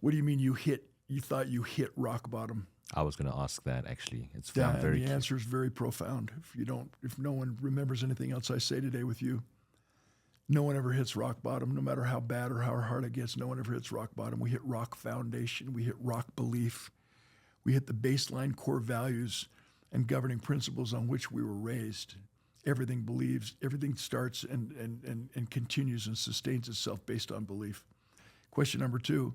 What do you mean you thought you hit rock bottom? I was going to ask that, actually. It's Yeah, found and very the answer is very profound. If no one remembers anything else I say today with you, no one ever hits rock bottom, no matter how bad or how hard it gets. No one ever hits rock bottom. We hit rock foundation. We hit rock belief. We hit the baseline core values and governing principles on which we were raised. Everything starts and continues and sustains itself based on belief. Question number 2,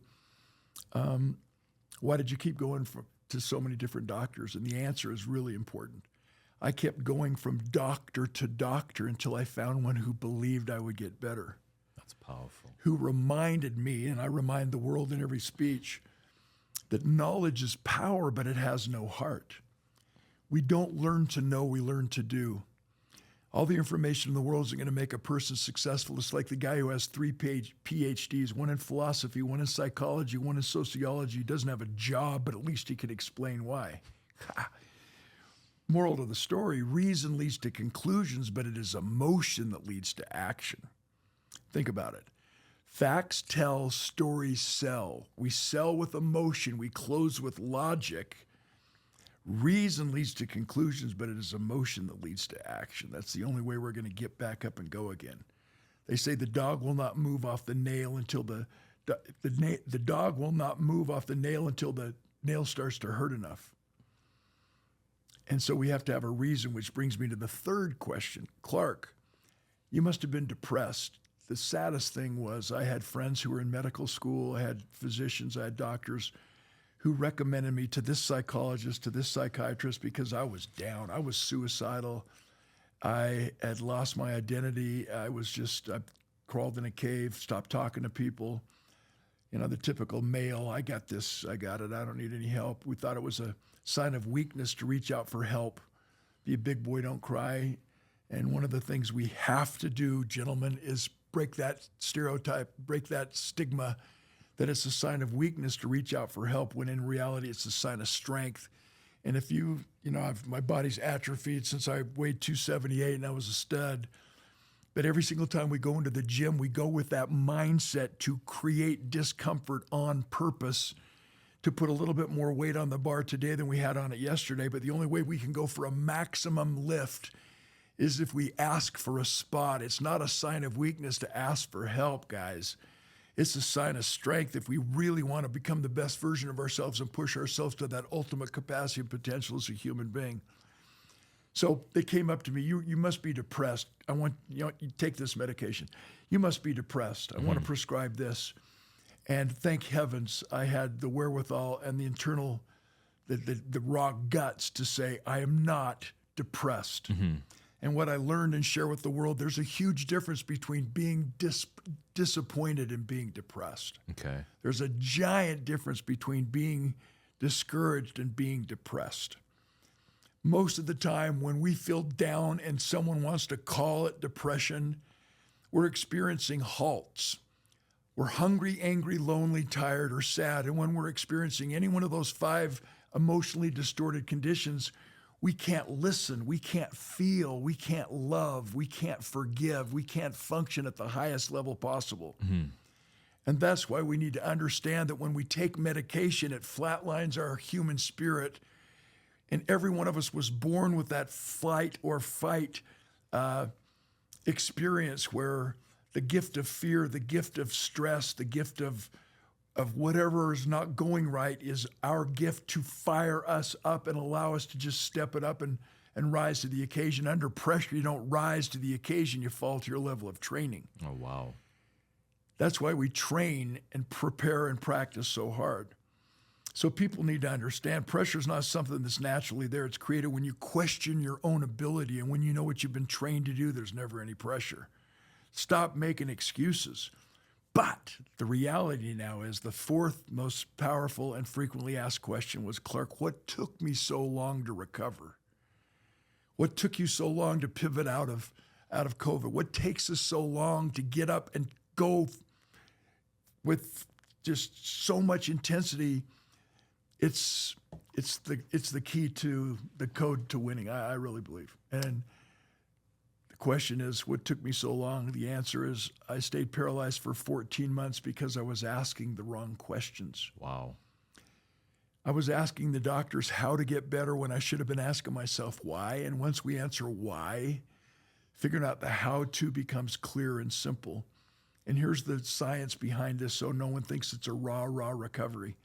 why did you keep going to so many different doctors? And the answer is really important. I kept going from doctor to doctor until I found one who believed I would get better. That's powerful. Who reminded me, and I remind the world in every speech, that knowledge is power, but it has no heart. We don't learn to know, we learn to do. All the information in the world isn't going to make a person successful. It's like the guy who has 3 PhDs, one in philosophy, one in psychology, one in sociology. He doesn't have a job, but at least he can explain why. Moral of the story, reason leads to conclusions, but it is emotion that leads to action. Think about it. Facts tell, stories sell. We sell with emotion, we close with logic. Reason leads to conclusions, but it is emotion that leads to action. That's the only way we're going to get back up and go again. They say the dog will not move off the nail until the dog will not move off the nail until the nail starts to hurt enough. And so we have to have a reason, which brings me to the third question. Clark, you must have been depressed. The saddest thing was I had friends who were in medical school, I had physicians, I had doctors who recommended me to this psychologist, to this psychiatrist, because I was down. I was suicidal. I had lost my identity. I crawled in a cave, stopped talking to people. You know, the typical male, I got this, I got it, I don't need any help. We thought it was a sign of weakness to reach out for help. Be a big boy, don't cry. And one of the things we have to do, gentlemen, is break that stereotype, break that stigma that it's a sign of weakness to reach out for help, when in reality it's a sign of strength. And if my body's atrophied since I weighed 278 and I was a stud. But every single time we go into the gym, we go with that mindset to create discomfort on purpose, to put a little bit more weight on the bar today than we had on it yesterday. But the only way we can go for a maximum lift is if we ask for a spot. It's not a sign of weakness to ask for help, guys. It's a sign of strength if we really want to become the best version of ourselves and push ourselves to that ultimate capacity and potential as a human being. So they came up to me, you must be depressed. You take this medication. You must be depressed. I want to prescribe this. And thank heavens I had the wherewithal and the internal, the raw guts to say, I am not depressed. And what I learned and share with the world, there's a huge difference between being disappointed and being depressed. Okay. There's a giant difference between being discouraged and being depressed. Most of the time when we feel down and someone wants to call it depression, we're experiencing halts. We're hungry, angry, lonely, tired, or sad. And when we're experiencing any one of those 5 emotionally distorted conditions, we can't listen, we can't feel, we can't love, we can't forgive, we can't function at the highest level possible. And that's why we need to understand that when we take medication, it flatlines our human spirit. And every one of us was born with that flight or fight experience where the gift of fear, the gift of stress, the gift of whatever is not going right is our gift to fire us up and allow us to just step it up and rise to the occasion. Under pressure, you don't rise to the occasion, you fall to your level of training. Oh, wow. That's why we train and prepare and practice so hard. So people need to understand pressure is not something that's naturally there. It's created when you question your own ability, and when you know what you've been trained to do, there's never any pressure. Stop making excuses. But the reality now is the 4th most powerful and frequently asked question was, Clark, what took me so long to recover? What took you so long to pivot out of COVID? What takes us so long to get up and go with just so much intensity? It's the key to the code to winning, I really believe. And the question is, what took me so long? The answer is, I stayed paralyzed for 14 months because I was asking the wrong questions. Wow. I was asking the doctors how to get better when I should have been asking myself why. And once we answer why, figuring out the how to becomes clear and simple. And here's the science behind this so no one thinks it's a raw recovery.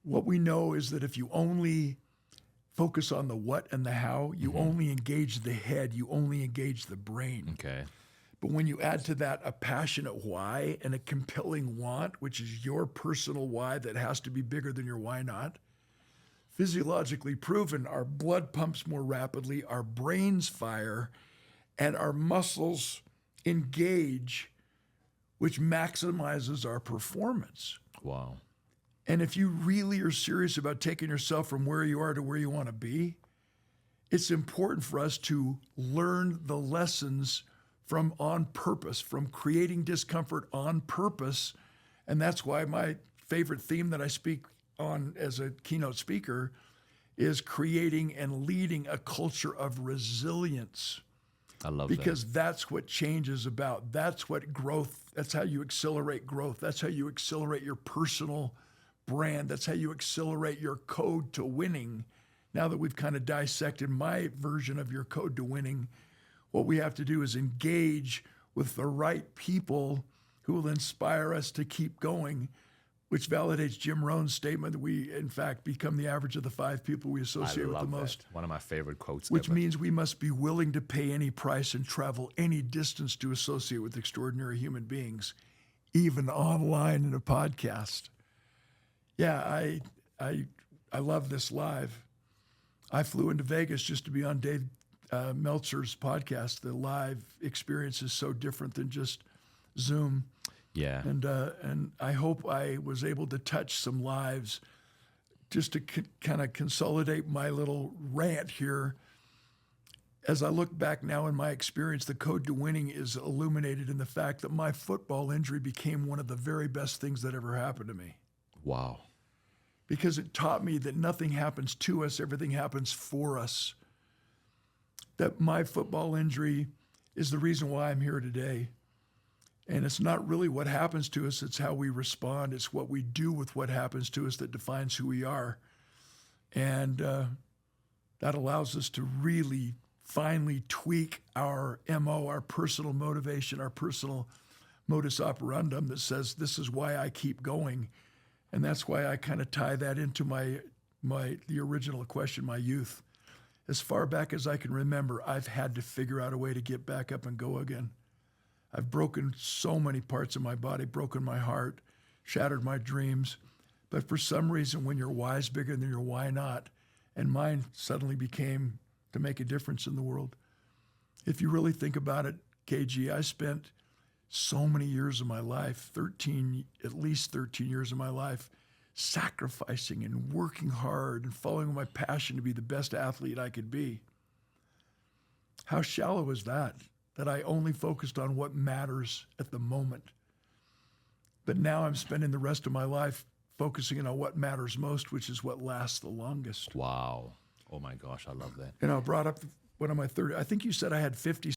What we know is that if you only focus on the what and the how, you only engage the head, you only engage the brain. Okay. But when you add to that a passionate why and a compelling want, which is your personal why that has to be bigger than your why not, physiologically proven, our blood pumps more rapidly, our brains fire, and our muscles engage, which maximizes our performance. Wow. And if you really are serious about taking yourself from where you are to where you want to be, it's important for us to learn the lessons from on purpose, from creating discomfort on purpose. And that's why my favorite theme that I speak on as a keynote speaker is creating and leading a culture of resilience. I love Because that's what change is about. That's what growth, that's how you accelerate growth. That's how you accelerate your personal brand. That's how you accelerate your code to winning. Now that we've kind of dissected my version of your code to winning, what we have to do is engage with the right people who will inspire us to keep going, which validates Jim Rohn's statement that we, in fact, become the average of the 5 people we that. I associate with love the most. that. One of my favorite quotes Which ever. means we must be willing to pay any price and travel any distance to associate with extraordinary human beings, even online in a podcast. Yeah, I love this live. I flew into Vegas just to be on Dave Meltzer's podcast. The live experience is so different than just Zoom. Yeah. And I hope I was able to touch some lives just to kind of consolidate my little rant here. As I look back now in my experience, the code to winning is illuminated in the fact that my football injury became one of the very best things that ever happened to me. Wow. Because it taught me that nothing happens to us, everything happens for us. That my football injury is the reason why I'm here today. And it's not really what happens to us, it's how we respond. It's what we do with what happens to us that defines who we are. And that allows us to really finally tweak our MO, our personal motivation, our personal modus operandum that says, this is why I keep going. And that's why I kind of tie that into the original question, my youth. As far back as I can remember, I've had to figure out a way to get back up and go again. I've broken so many parts of my body, broken my heart, shattered my dreams. But for some reason, when your why is bigger than your why not, and mine suddenly became to make a difference in the world. If you really think about it, KG, I spent so many years of my life, at least 13 years of my life, sacrificing and working hard and following my passion to be the best athlete I could be. How shallow is that? That I only focused on what matters at the moment. But now I'm spending the rest of my life focusing on what matters most, which is what lasts the longest. Wow. Oh my gosh, I love that. I brought up one of my 30, I think you said I had 50